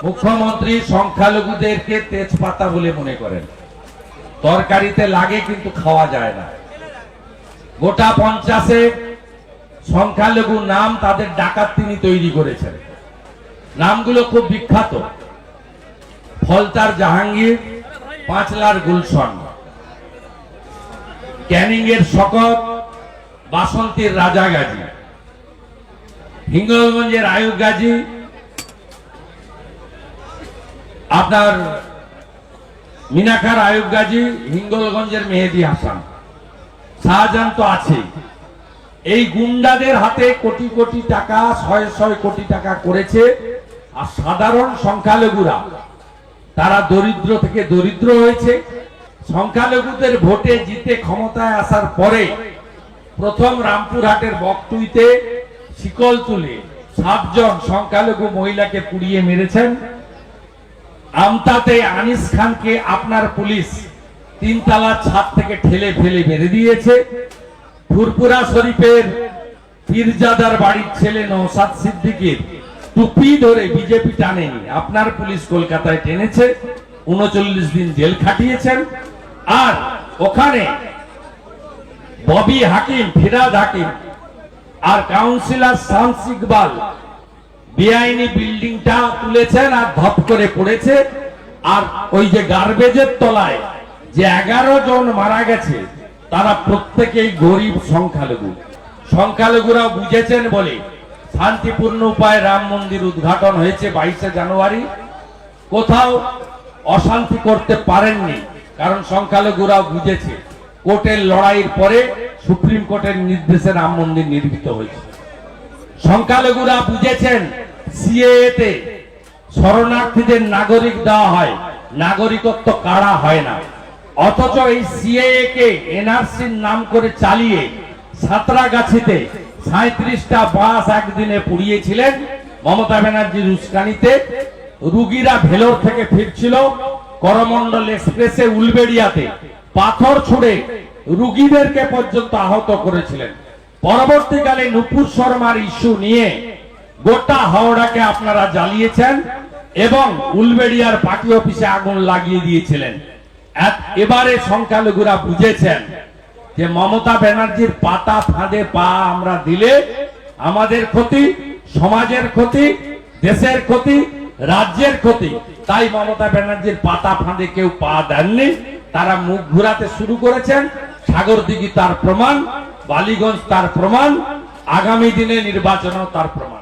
মুখ্যমন্ত্রী সংখ্যালঘুদেরকে তেজপাতা বলে মনে করেন, তরকারিতে লাগে কিন্তু খাওয়া যায় না। গোটা 50-এ সংখ্যালঘু নাম তাদের ডাকাত তিনি তৈরি করেছেন। নামগুলো খুব বিখ্যাত: ফলতার জাহাঙ্গীর, পাঁচলার গুলশন, ক্যানিং এর শকত, বাসন্তীর রাজা গাজী, হিঙ্গলগঞ্জের আয়ুব গাজী, আপনার মিনাখার আয়ুব গাজী, হিঙ্গলগঞ্জের মেহেদি হাসান, শাহজাহান তো আছে। এই গুন্ডাদের হাতে কোটি কোটি টাকা, 100 কোটি টাকা করেছে। আর সাধারণ সংখ্যালঘুরা তারা দরিদ্র থেকে দরিদ্র হয়েছে। সংখ্যালঘুদের ভোটে জিতে ক্ষমতায় আসার পরে প্রথম রামপুরহাটের বকটুইতে শিকল তুলে 7 জন সংখ্যালঘু মহিলাকে পুড়িয়ে মেরেছেন। আমতাতে আনিস খানকে আপনার পুলিশ 3 তলার ছাদ থেকে ঠেলে ফেলে মেরে দিয়েছে। ফুরপুরা শরীফের পীরজাদার বাড়ির ছেলে নওশাদ সিদ্দিকীর টুপি ধরে বিজেপি টানেনি, আপনার পুলিশ কলকাতায় টেনেছে, 39 দিন জেল খাটিয়েছেন। আর ওখানে ববি হাকিম, ফিরাদ হাকিম আর কাউন্সিলর শামস ইকবাল বেআইনি বিল্ডিংটা তুলেছেন আর ধপ করে পড়েছে। আর ওই যে গার্বেজের তলায় যে 11 জন মারা গেছে তারা প্রত্যেকেই গরিব সংখ্যালঘু। সংখ্যালঘুরা বুঝেছেন বলে শান্তিপূর্ণ উপায়ে রাম মন্দির উদ্ঘাটন হয়েছে 22শে জানুয়ারি। কোথাও অশান্তি করতে পারেননি, কারণ সংখ্যালঘুরা বুঝেছে কোর্টের লড়াইয়ের পরে সুপ্রিম কোর্টের নির্দেশে রাম মন্দির নির্মিত হয়েছে। সংখ্যালঘুরা বুঝেছেন সিএএতে শরণার্থীদের নাগরিক দেওয়া হয়, নাগরিকত্ব কাড়া হয় না। অথচ এই সিএএ কে এনআরসির নাম করে চালিয়ে সাঁতরাগাছিতে 37টা বাস একদিনে পুড়িয়েছিলেন মমতা ব্যানার্জির উস্কানিতে। রুগীরা ভেলোর থেকে ফিরছিল, করমন্ডল এক্সপ্রেসে উলবেড়িয়াতে পাথর ছুড়ে রুগীদেরকে পর্যন্ত আহত করেছিলেন। পরবর্তীকালে নুপুর শর্মার ইস্যু নিয়ে গোটা হাওড়াকে আপনারা জ্বালিয়েছেন এবং উলবেড়িয়ার পার্টি অফিসে আগুন লাগিয়ে দিয়েছিলেন। এবারে সংখ্যালঘুরা বুঝেছেন যে মমতা ব্যানার্জির পাতা ফাঁদে পা আমরা দিলে আমাদের ক্ষতি, সমাজের ক্ষতি, দেশের ক্ষতি, রাজ্যের ক্ষতি। তাই মমতা ব্যানার্জির পাতা ফাঁদে কেউ পা দেননি, তারা মুখ ঘুরাতে শুরু করেছেন। সাগরদিঘি তার প্রমাণ, বালিগঞ্জ তার প্রমাণ, আগামী দিনে নির্বাচনও তার প্রমাণ।